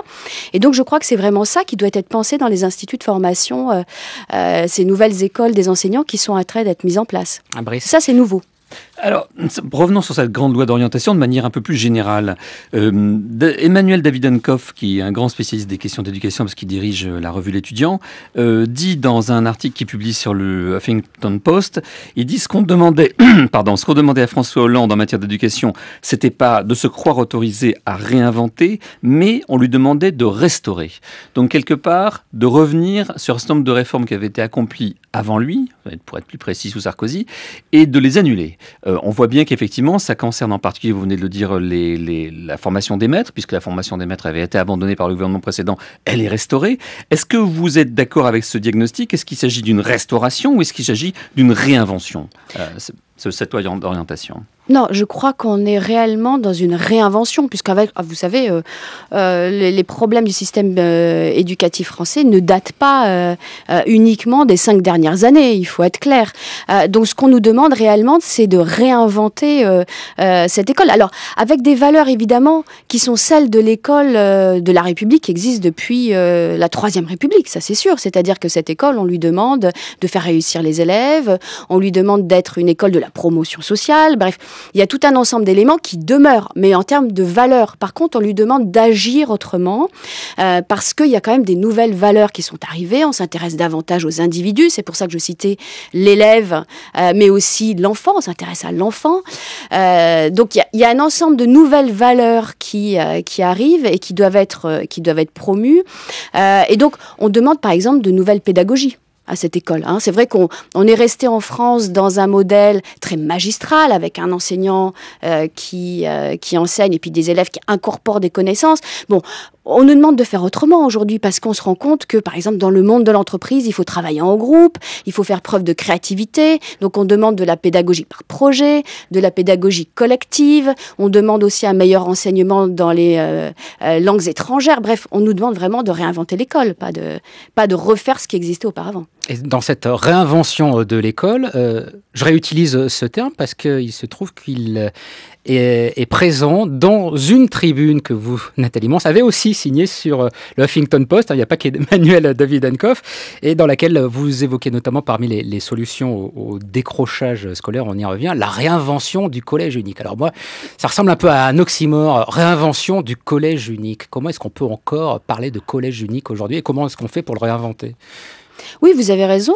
Et donc, je crois que c'est vraiment ça qui doit être pensé dans les instituts de formation, ces nouvelles écoles des enseignants qui sont en train d'être mises en place. Ça, c'est nouveau. Alors, revenons sur cette grande loi d'orientation de manière un peu plus générale. Emmanuel Davidenkoff, qui est un grand spécialiste des questions d'éducation parce qu'il dirige la revue L'Étudiant, dit dans un article qu'il publie sur le Huffington Post, il dit ce qu'on demandait, ce qu'on demandait à François Hollande en matière d'éducation, c'était pas de se croire autorisé à réinventer, mais on lui demandait de restaurer. Donc quelque part, de revenir sur un certain nombre de réformes qui avaient été accomplies avant lui, pour être plus précis sous Sarkozy, et de les annuler. On voit bien qu'effectivement, ça concerne en particulier, vous venez de le dire, la formation des maîtres, puisque la formation des maîtres avait été abandonnée par le gouvernement précédent, elle est restaurée. Est-ce que vous êtes d'accord avec ce diagnostic? Est-ce qu'il s'agit d'une restauration ou est-ce qu'il s'agit d'une réinvention, cette loi d'orientation? Non, je crois qu'on est réellement dans une réinvention, puisqu'avec, vous savez, les problèmes du système éducatif français ne datent pas uniquement des 5 dernières années, il faut être clair. Donc ce qu'on nous demande réellement, c'est de réinventer cette école. Alors, avec des valeurs évidemment qui sont celles de l'école de la République qui existe depuis la Troisième République, ça c'est sûr. C'est-à-dire que cette école, on lui demande de faire réussir les élèves, on lui demande d'être une école de la promotion sociale, bref. Il y a tout un ensemble d'éléments qui demeurent, mais en termes de valeurs. Par contre, on lui demande d'agir autrement, parce qu'il y a quand même des nouvelles valeurs qui sont arrivées. On s'intéresse davantage aux individus. C'est pour ça que je citais l'élève, mais aussi l'enfant. On s'intéresse à l'enfant. Donc, il y a un ensemble de nouvelles valeurs qui arrivent et qui doivent être promues. Et donc, on demande, par exemple, de nouvelles pédagogies à cette école. C'est vrai qu'on est resté en France dans un modèle très magistral avec un enseignant qui enseigne et puis des élèves qui incorporent des connaissances. Bon, on nous demande de faire autrement aujourd'hui parce qu'on se rend compte que, par exemple, dans le monde de l'entreprise, il faut travailler en groupe, il faut faire preuve de créativité. Donc, on demande de la pédagogie par projet, de la pédagogie collective. On demande aussi un meilleur enseignement dans les langues étrangères. Bref, on nous demande vraiment de réinventer l'école, pas de refaire ce qui existait auparavant. Et dans cette réinvention de l'école, je réutilise ce terme parce qu'il se trouve qu'il est présent dans une tribune que vous, Nathalie Mons, avez aussi signée sur le Huffington Post. Il n'y a pas qu'Emmanuel Davidenkoff, et dans laquelle vous évoquez notamment parmi les solutions au décrochage scolaire, on y revient, la réinvention du collège unique. Alors moi, ça ressemble un peu à un oxymore, réinvention du collège unique. Comment est-ce qu'on peut encore parler de collège unique aujourd'hui et comment est-ce qu'on fait pour le réinventer ? Oui, vous avez raison,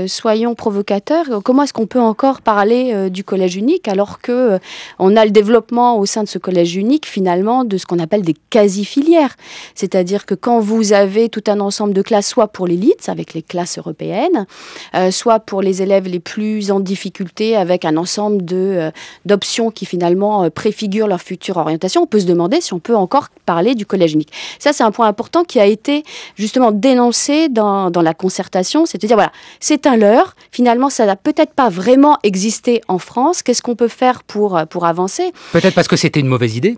soyons provocateurs. Comment est-ce qu'on peut encore parler du collège unique alors que on a le développement au sein de ce collège unique finalement de ce qu'on appelle des quasi-filières. C'est-à-dire que quand vous avez tout un ensemble de classes, soit pour l'élite avec les classes européennes, soit pour les élèves les plus en difficulté avec un ensemble d'options qui finalement préfigurent leur future orientation, on peut se demander si on peut encore parler du collège unique. Ça, c'est un point important qui a été justement dénoncé dans la concertation. C'est-à-dire, voilà, c'est un leurre. Finalement, ça n'a peut-être pas vraiment existé en France. Qu'est-ce qu'on peut faire pour avancer ? Peut-être parce que c'était une mauvaise idée.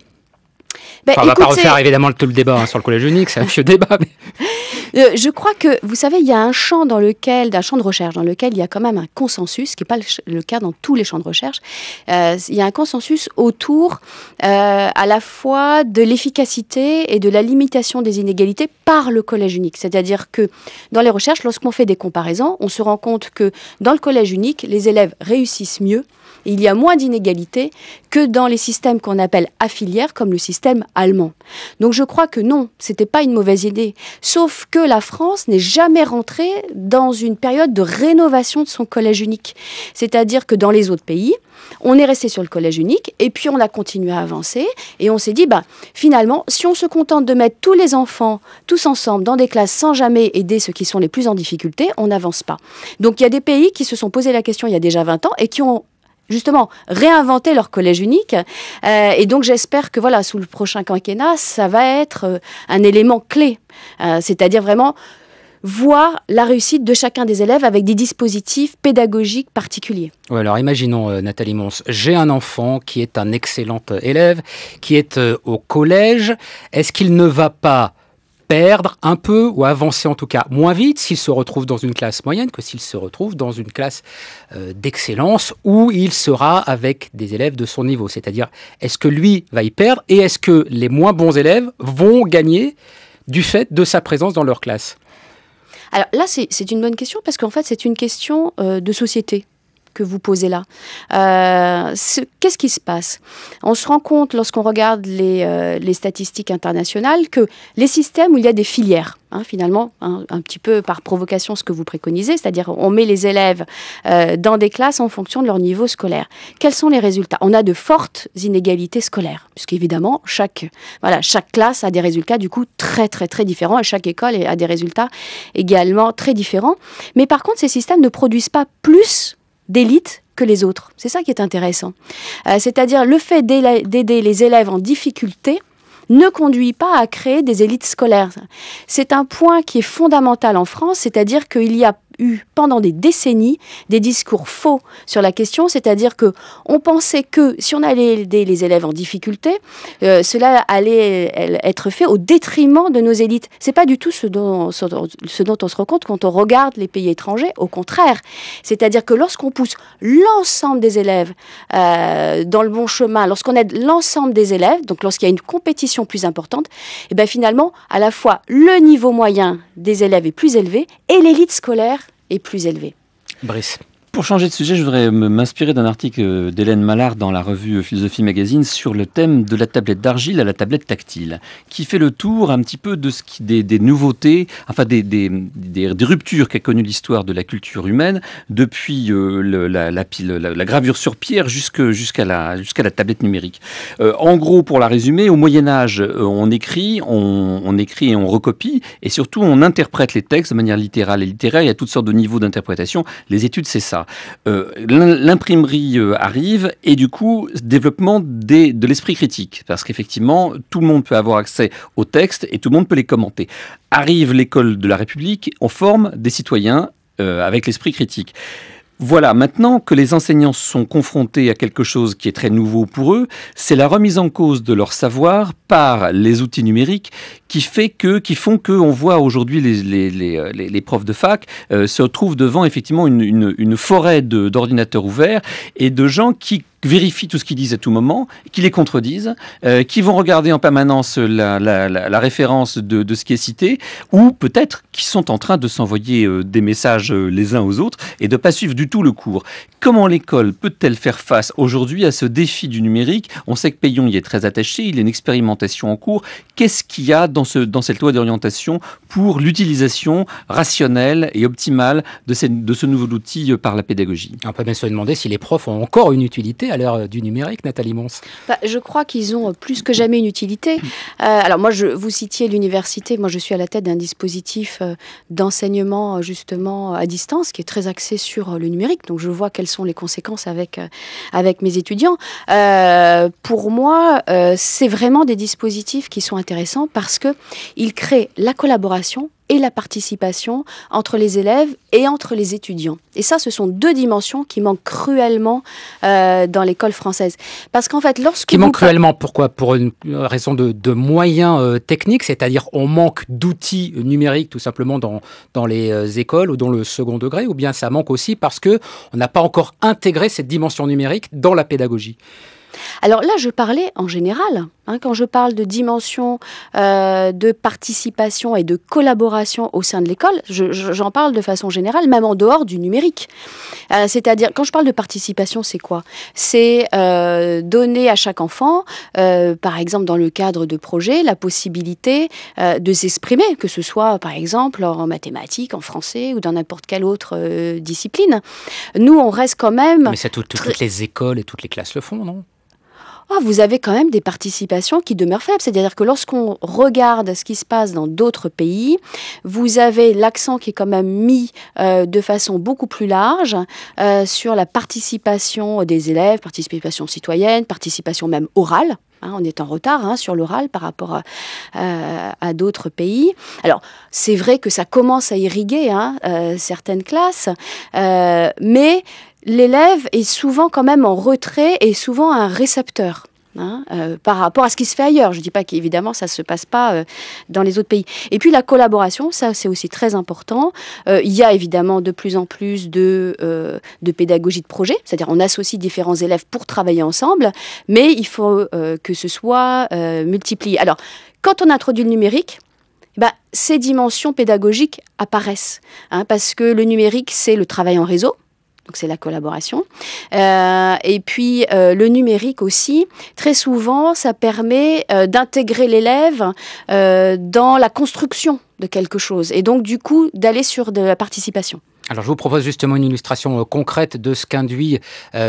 Écoutez, on ne va pas refaire évidemment tout le débat sur le collège unique, c'est un vieux débat. Mais... je crois que, vous savez, il y a un champ de recherche dans lequel il y a quand même un consensus, ce qui n'est pas le cas dans tous les champs de recherche. Il y a un consensus autour à la fois de l'efficacité et de la limitation des inégalités par le collège unique. C'est-à-dire que dans les recherches, lorsqu'on fait des comparaisons, on se rend compte que dans le collège unique, les élèves réussissent mieux il y a moins d'inégalités que dans les systèmes qu'on appelle à filière, comme le système allemand. Donc je crois que non, c'était pas une mauvaise idée. Sauf que la France n'est jamais rentrée dans une période de rénovation de son collège unique. C'est-à-dire que dans les autres pays, on est resté sur le collège unique et puis on a continué à avancer et on s'est dit, finalement, si on se contente de mettre tous les enfants, tous ensemble, dans des classes sans jamais aider ceux qui sont les plus en difficulté, on n'avance pas. Donc il y a des pays qui se sont posé la question il y a déjà 20 ans et qui ont justement réinventé leur collège unique. Et donc j'espère que voilà, sous le prochain quinquennat, ça va être un élément clé. C'est-à-dire vraiment voir la réussite de chacun des élèves avec des dispositifs pédagogiques particuliers. Ouais, alors imaginons, Nathalie Mons, j'ai un enfant qui est un excellent élève, qui est au collège. Est-ce qu'il ne va pas perdre un peu ou avancer en tout cas moins vite s'il se retrouve dans une classe moyenne que s'il se retrouve dans une classe d'excellence où il sera avec des élèves de son niveau? C'est-à-dire, est-ce que lui va y perdre et est-ce que les moins bons élèves vont gagner du fait de sa présence dans leur classe? Alors là, c'est une bonne question parce qu'en fait, c'est une question de société que vous posez là. Qu'est-ce qui se passe? On se rend compte, lorsqu'on regarde les statistiques internationales, que les systèmes où il y a des filières, finalement, un petit peu par provocation ce que vous préconisez, c'est-à-dire on met les élèves dans des classes en fonction de leur niveau scolaire. Quels sont les résultats? On a de fortes inégalités scolaires, puisqu'évidemment, chaque classe a des résultats du coup très très très différents et chaque école a des résultats également très différents. Mais par contre, ces systèmes ne produisent pas plus d'élite que les autres. C'est ça qui est intéressant. C'est-à-dire le fait d'aider les élèves en difficulté ne conduit pas à créer des élites scolaires. C'est un point qui est fondamental en France, c'est-à-dire qu'il y a eu pendant des décennies des discours faux sur la question, c'est-à-dire que on pensait que si on allait aider les élèves en difficulté, cela allait être fait au détriment de nos élites. C'est pas du tout ce dont on se rend compte quand on regarde les pays étrangers. Au contraire, c'est-à-dire que lorsqu'on pousse l'ensemble des élèves dans le bon chemin, lorsqu'on aide l'ensemble des élèves, donc lorsqu'il y a une compétition plus importante, et bien finalement, à la fois le niveau moyen des élèves est plus élevé et l'élite scolaire est plus élevée. Brice. Pour changer de sujet, je voudrais m'inspirer d'un article d'Hélène Mallard dans la revue Philosophie Magazine sur le thème de la tablette d'argile à la tablette tactile, qui fait le tour un petit peu de des nouveautés, enfin des ruptures qu'a connues l'histoire de la culture humaine depuis la gravure sur pierre jusqu'à la tablette numérique. En gros, pour la résumer, au Moyen-Âge, on écrit et on recopie, et surtout on interprète les textes de manière littérale et littéraire. Il y a toutes sortes de niveaux d'interprétation. Les études, c'est ça. L'imprimerie arrive et du coup, développement de l'esprit critique, parce qu'effectivement, tout le monde peut avoir accès aux textes et tout le monde peut les commenter. Arrive l'école de la République, on forme des citoyens avec l'esprit critique. Voilà, maintenant que les enseignants sont confrontés à quelque chose qui est très nouveau pour eux, c'est la remise en cause de leur savoir par les outils numériques qui font qu'on voit aujourd'hui les profs de fac se retrouvent devant effectivement une forêt d'ordinateurs ouverts et de gens qui vérifient tout ce qu'ils disent à tout moment, qui les contredisent, qui vont regarder en permanence la référence de ce qui est cité, ou peut-être qui sont en train de s'envoyer des messages les uns aux autres et de ne pas suivre du tout le cours. Comment l'école peut-elle faire face aujourd'hui à ce défi du numérique? On sait que Payon y est très attaché, il y a une expérimentation en cours. Qu'est-ce qu'il y a dans cette loi d'orientation pour l'utilisation rationnelle et optimale de ce nouveau outil par la pédagogie? On peut bien se demander si les profs ont encore une utilité à l'heure du numérique, Nathalie Mons. Je crois qu'ils ont plus que jamais une utilité. Alors moi, vous citiez l'université. Moi, je suis à la tête d'un dispositif d'enseignement justement à distance qui est très axé sur le numérique. Donc je vois quelles sont les conséquences avec mes étudiants. Pour moi, c'est vraiment des dispositifs qui sont intéressants parce qu'ils créent la collaboration et la participation entre les élèves et entre les étudiants. Et ça, ce sont deux dimensions qui manquent cruellement dans l'école française. Parce qu'en fait, Qui manquent cruellement, pourquoi? Pour une raison de moyens techniques, c'est-à-dire on manque d'outils numériques tout simplement dans les écoles ou dans le second degré, ou bien ça manque aussi parce qu'on n'a pas encore intégré cette dimension numérique dans la pédagogie? Alors là, je parlais en général. Quand je parle de dimension de participation et de collaboration au sein de l'école, j'en parle de façon générale, même en dehors du numérique. C'est-à-dire, quand je parle de participation, c'est quoi ? C'est donner à chaque enfant, par exemple dans le cadre de projets, la possibilité de s'exprimer, que ce soit par exemple en mathématiques, en français ou dans n'importe quelle autre discipline. Nous, on reste quand même... Mais c'est toutes les écoles et toutes les classes le font, non ? Vous avez quand même des participations qui demeurent faibles. C'est-à-dire que lorsqu'on regarde ce qui se passe dans d'autres pays, vous avez l'accent qui est quand même mis de façon beaucoup plus large sur la participation des élèves, participation citoyenne, participation même orale. On est en retard sur l'oral par rapport à d'autres pays. Alors, c'est vrai que ça commence à irriguer certaines classes, mais l'élève est souvent quand même en retrait et souvent un récepteur. Par rapport à ce qui se fait ailleurs. Je ne dis pas qu'évidemment ça ne se passe pas dans les autres pays. Et puis la collaboration, ça c'est aussi très important. Il y a évidemment de plus en plus de pédagogie de projet, c'est-à-dire on associe différents élèves pour travailler ensemble, mais il faut que ce soit multiplié. Alors, quand on introduit le numérique, ces dimensions pédagogiques apparaissent, parce que le numérique c'est le travail en réseau. Donc c'est la collaboration. Et puis le numérique aussi, très souvent, ça permet d'intégrer l'élève dans la construction de quelque chose. Et donc du coup, d'aller sur de la participation. Alors je vous propose justement une illustration concrète de ce qu'induit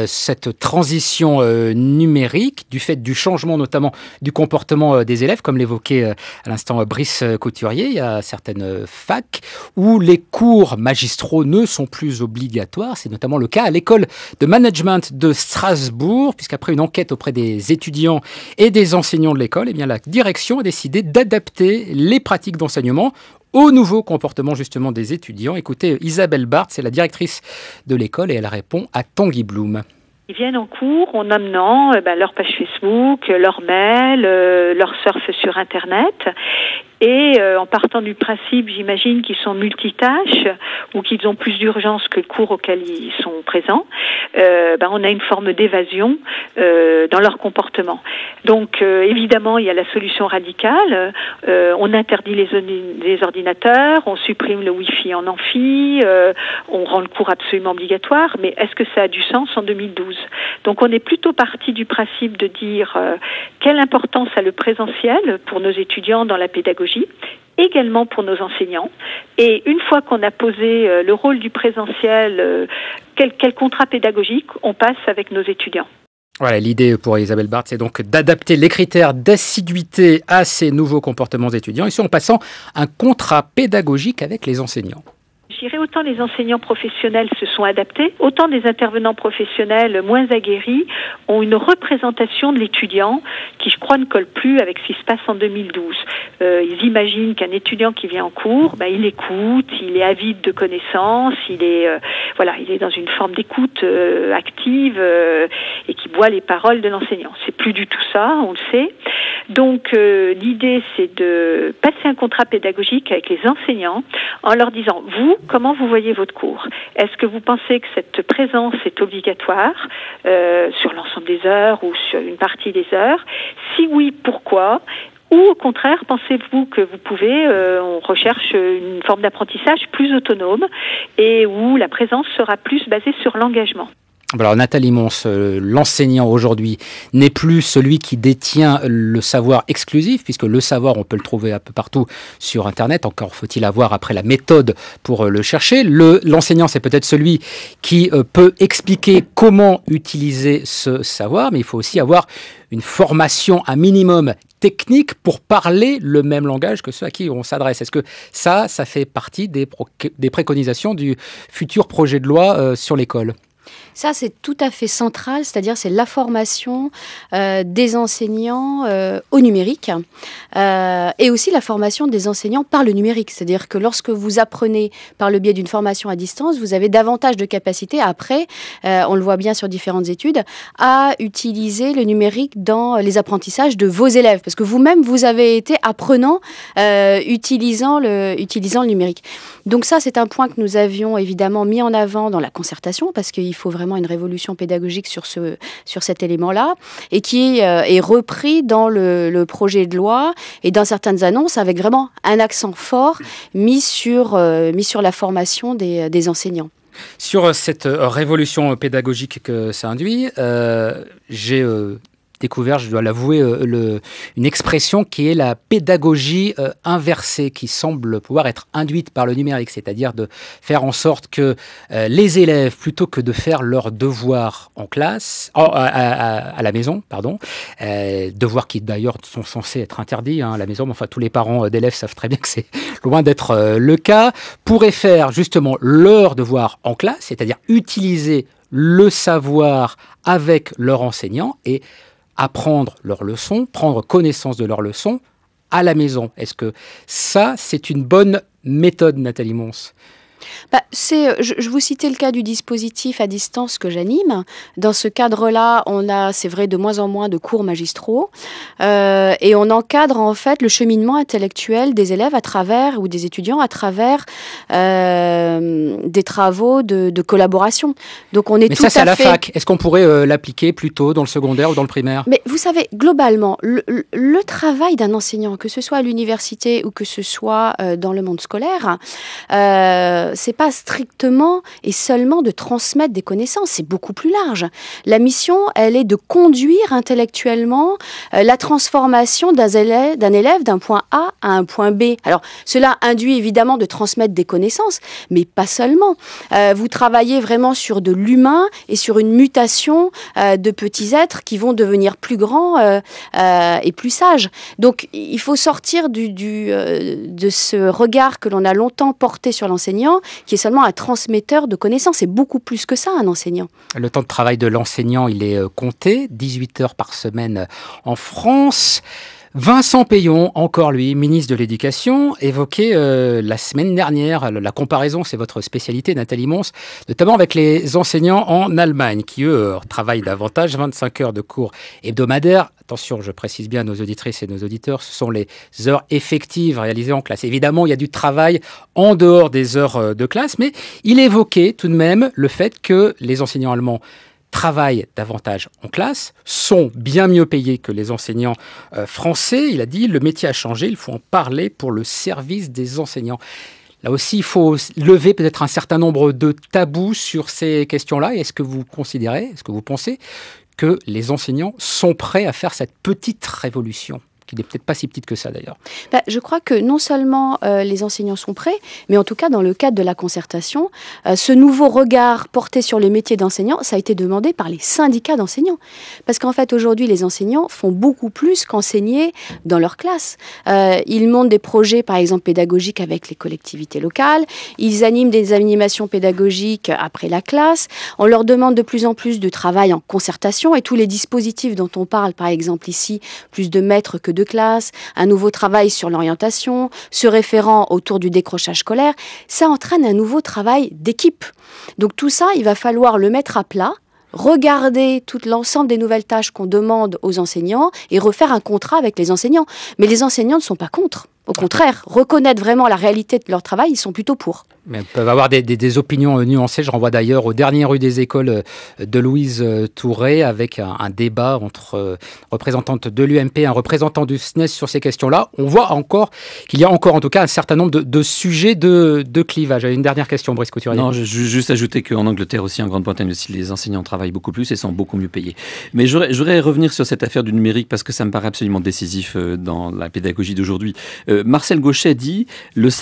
cette transition numérique, du fait du changement notamment du comportement des élèves, comme l'évoquait à l'instant Brice Couturier. Il y a certaines facs où les cours magistraux ne sont plus obligatoires. C'est notamment le cas à l'école de management de Strasbourg, puisqu'après une enquête auprès des étudiants et des enseignants de l'école, la direction a décidé d'adapter les pratiques d'enseignement au nouveau comportement justement des étudiants. Écoutez, Isabelle Barthes, c'est la directrice de l'école et elle répond à Tanguy Bloom. Ils viennent en cours en amenant leur page Facebook, leur mail, leur surf sur Internet. Et en partant du principe, j'imagine qu'ils sont multitâches ou qu'ils ont plus d'urgence que le cours auquel ils sont présents, on a une forme d'évasion dans leur comportement. Donc évidemment, il y a la solution radicale. On interdit les ordinateurs, on supprime le Wi-Fi en amphi, on rend le cours absolument obligatoire. Mais est-ce que ça a du sens en 2012 ? Donc on est plutôt parti du principe de dire quelle importance a le présentiel pour nos étudiants dans la pédagogie, également pour nos enseignants. Et une fois qu'on a posé le rôle du présentiel, quel contrat pédagogique on passe avec nos étudiants. Voilà, l'idée pour Isabelle Barthes, c'est donc d'adapter les critères d'assiduité à ces nouveaux comportements étudiants, ici en passant un contrat pédagogique avec les enseignants. Je dirais autant les enseignants professionnels se sont adaptés, autant des intervenants professionnels moins aguerris ont une représentation de l'étudiant qui, je crois, ne colle plus avec ce qui se passe en 2012. Ils imaginent qu'un étudiant qui vient en cours, il écoute, il est avide de connaissances, il est dans une forme d'écoute active et qui boit les paroles de l'enseignant. C'est plus du tout ça, on le sait. Donc l'idée, c'est de passer un contrat pédagogique avec les enseignants en leur disant, vous, comment vous voyez votre cours ? Est-ce que vous pensez que cette présence est obligatoire sur l'ensemble des heures ou sur une partie des heures ? Si oui, pourquoi ? Ou au contraire, pensez-vous que vous pouvez, on recherche une forme d'apprentissage plus autonome et où la présence sera plus basée sur l'engagement ? Alors Nathalie Mons, l'enseignant aujourd'hui n'est plus celui qui détient le savoir exclusif, puisque le savoir, on peut le trouver un peu partout sur Internet. Encore faut-il avoir après la méthode pour le chercher. L'enseignant, c'est peut-être celui qui peut expliquer comment utiliser ce savoir, mais il faut aussi avoir une formation, un minimum technique pour parler le même langage que ceux à qui on s'adresse. Est-ce que ça fait partie des préconisations du futur projet de loi sur l'école ? Ça, c'est tout à fait central, c'est-à-dire c'est la formation des enseignants au numérique et aussi la formation des enseignants par le numérique. C'est-à-dire que lorsque vous apprenez par le biais d'une formation à distance, vous avez davantage de capacité après, on le voit bien sur différentes études, à utiliser le numérique dans les apprentissages de vos élèves. Parce que vous-même, vous avez été apprenant utilisant le numérique. Donc ça, c'est un point que nous avions évidemment mis en avant dans la concertation parce qu'il faut vraiment une révolution pédagogique sur cet élément-là, et qui est repris dans le projet de loi et dans certaines annonces avec vraiment un accent fort mis sur la formation des enseignants. Sur cette révolution pédagogique que ça induit, j'ai découvert, je dois l'avouer, une expression qui est la pédagogie inversée, qui semble pouvoir être induite par le numérique, c'est-à-dire de faire en sorte que les élèves, plutôt que de faire leurs devoirs en classe, à la maison, devoirs qui d'ailleurs sont censés être interdits à la maison, mais enfin tous les parents d'élèves savent très bien que c'est loin d'être le cas, pourraient faire justement leurs devoirs en classe, c'est-à-dire utiliser le savoir avec leur enseignant et apprendre leurs leçons, prendre connaissance de leurs leçons à la maison. Est-ce que ça, c'est une bonne méthode, Nathalie Mons ? Je vous citais le cas du dispositif à distance que j'anime. Dans ce cadre-là, on a, c'est vrai, de moins en moins de cours magistraux et on encadre en fait le cheminement intellectuel des élèves ou des étudiants à travers des travaux de collaboration. Donc on est Mais tout ça, c'est à la fait... fac. Est-ce qu'on pourrait l'appliquer plutôt dans le secondaire ou dans le primaire ? Mais vous savez, globalement, le travail d'un enseignant, que ce soit à l'université ou que ce soit dans le monde scolaire, c'est pas strictement et seulement de transmettre des connaissances, c'est beaucoup plus large. La mission, elle est de conduire intellectuellement la transformation d'un élève d'un point A à un point B. Alors, cela induit évidemment de transmettre des connaissances, mais pas seulement. Vous travaillez vraiment sur de l'humain et sur une mutation de petits êtres qui vont devenir plus grands et plus sages. Donc, il faut sortir de ce regard que l'on a longtemps porté sur l'enseignant, qui est seulement un transmetteur de connaissances. C'est beaucoup plus que ça, un enseignant. Le temps de travail de l'enseignant, il est compté, 18 heures par semaine en France. Vincent Peillon, encore lui, ministre de l'Éducation, évoquait la semaine dernière, la comparaison, c'est votre spécialité, Nathalie Mons, notamment avec les enseignants en Allemagne, qui eux travaillent davantage, 25 heures de cours hebdomadaires. Attention, je précise bien à nos auditrices et nos auditeurs, ce sont les heures effectives réalisées en classe. Évidemment, il y a du travail en dehors des heures de classe, mais il évoquait tout de même le fait que les enseignants allemands travaillent davantage en classe, sont bien mieux payés que les enseignants français. Il a dit, le métier a changé, il faut en parler pour le service des enseignants. Là aussi, il faut lever peut-être un certain nombre de tabous sur ces questions-là. Est-ce que vous pensez que les enseignants sont prêts à faire cette petite révolution ? Qui n'est peut-être pas si petite que ça d'ailleurs. Je crois que non seulement les enseignants sont prêts, mais en tout cas dans le cadre de la concertation, ce nouveau regard porté sur les métiers d'enseignants, ça a été demandé par les syndicats d'enseignants. Parce qu'en fait aujourd'hui les enseignants font beaucoup plus qu'enseigner dans leur classe. Ils montent des projets par exemple pédagogiques avec les collectivités locales, ils animent des animations pédagogiques après la classe, on leur demande de plus en plus de travail en concertation et tous les dispositifs dont on parle par exemple ici, plus de maîtres que de classe, un nouveau travail sur l'orientation, se référant autour du décrochage scolaire, ça entraîne un nouveau travail d'équipe. Donc tout ça, il va falloir le mettre à plat, regarder tout l'ensemble des nouvelles tâches qu'on demande aux enseignants et refaire un contrat avec les enseignants. Mais les enseignants ne sont pas contre. Au contraire, reconnaître vraiment la réalité de leur travail, ils sont plutôt pour. Mais ils peuvent avoir des opinions nuancées. Je renvoie d'ailleurs aux dernières rues des écoles de Louise Touré avec un débat entre représentante de l'UMP et un représentant du SNES sur ces questions-là. On voit encore qu'il y a encore en tout cas un certain nombre de sujets de clivage. Une dernière question, Brice Couturier. Non, je juste ajouter qu'en Angleterre aussi, en Grande-Bretagne aussi, les enseignants travaillent beaucoup plus et sont beaucoup mieux payés. Mais je voudrais revenir sur cette affaire du numérique parce que ça me paraît absolument décisif dans la pédagogie d'aujourd'hui. Marcel Gauchet dit,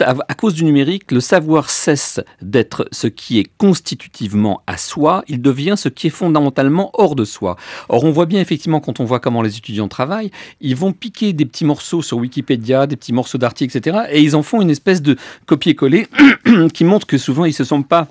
à cause du numérique, le savoir cesse d'être ce qui est constitutivement à soi, il devient ce qui est fondamentalement hors de soi. Or, on voit bien effectivement, quand on voit comment les étudiants travaillent, ils vont piquer des petits morceaux sur Wikipédia, des petits morceaux d'articles, etc. Et ils en font une espèce de copier-coller qui montre que souvent, ils ne se sentent pas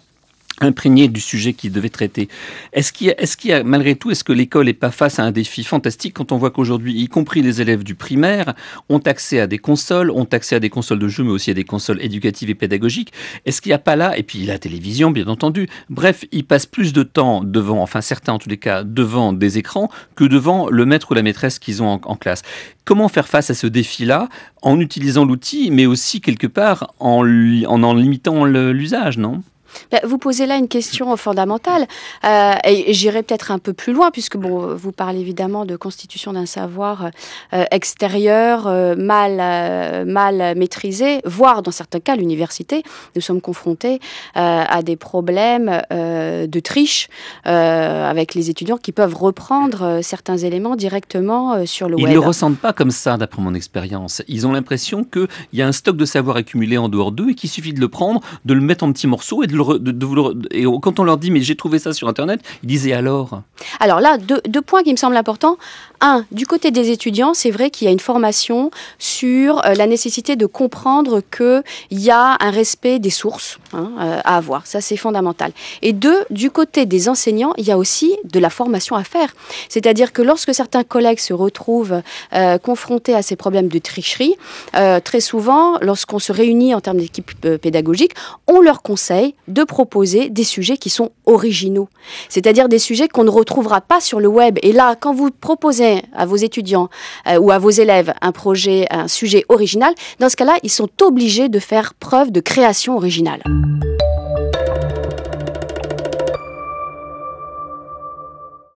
imprégné du sujet qu'il devait traiter. Est-ce que l'école n'est pas face à un défi fantastique quand on voit qu'aujourd'hui, y compris les élèves du primaire, ont accès à des consoles de jeux, mais aussi à des consoles éducatives et pédagogiques. Est-ce qu'il n'y a pas là, et puis la télévision, bien entendu, bref, ils passent plus de temps devant, enfin certains en tous les cas, devant des écrans que devant le maître ou la maîtresse qu'ils ont en classe. Comment faire face à ce défi-là en utilisant l'outil, mais aussi quelque part en limitant l'usage, non ? Vous posez là une question fondamentale et j'irai peut-être un peu plus loin puisque vous parlez évidemment de constitution d'un savoir extérieur mal maîtrisé, voire dans certains cas l'université. Nous sommes confrontés à des problèmes de triche avec les étudiants qui peuvent reprendre certains éléments directement sur le web. Ils ne le ressentent pas comme ça d'après mon expérience. Ils ont l'impression qu'il y a un stock de savoir accumulé en dehors d'eux et qu'il suffit de le prendre, de le mettre en petits morceaux et et quand on leur dit mais j'ai trouvé ça sur Internet, ils disent et alors ? Alors là, deux points qui me semblent importants. Un, du côté des étudiants, c'est vrai qu'il y a une formation sur la nécessité de comprendre qu'il y a un respect des sources à avoir. Ça, c'est fondamental. Et deux, du côté des enseignants, il y a aussi de la formation à faire. C'est-à-dire que lorsque certains collègues se retrouvent confrontés à ces problèmes de tricherie, très souvent, lorsqu'on se réunit en termes d'équipe pédagogique, on leur conseille de proposer des sujets qui sont originaux. C'est-à-dire des sujets qu'on ne retrouvera pas sur le web. Et là, quand vous proposez à vos étudiants ou à vos élèves un sujet original, dans ce cas-là, ils sont obligés de faire preuve de création originale.